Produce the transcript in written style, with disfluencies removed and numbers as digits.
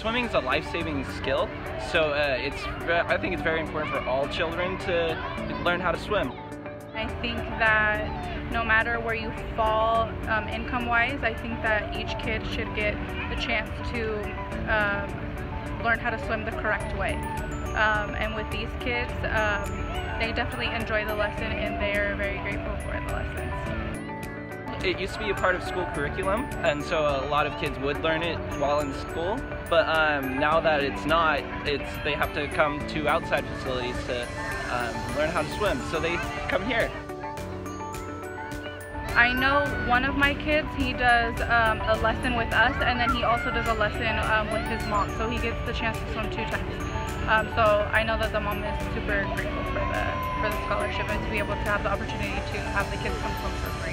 Swimming is a life-saving skill, so I think it's very important for all children to learn how to swim. I think that no matter where you fall income-wise, I think that each kid should get the chance to learn how to swim the correct way. And with these kids, they definitely enjoy the lesson and they're very grateful for the lessons. It used to be a part of school curriculum, and so a lot of kids would learn it while in school, but now that it's not, they have to come to outside facilities to learn how to swim, so they come here. I know one of my kids, he does a lesson with us, and then he also does a lesson with his mom, so he gets the chance to swim 2 times. So I know that the mom is super grateful for the scholarship and to be able to have the opportunity to have the kids come swim for free.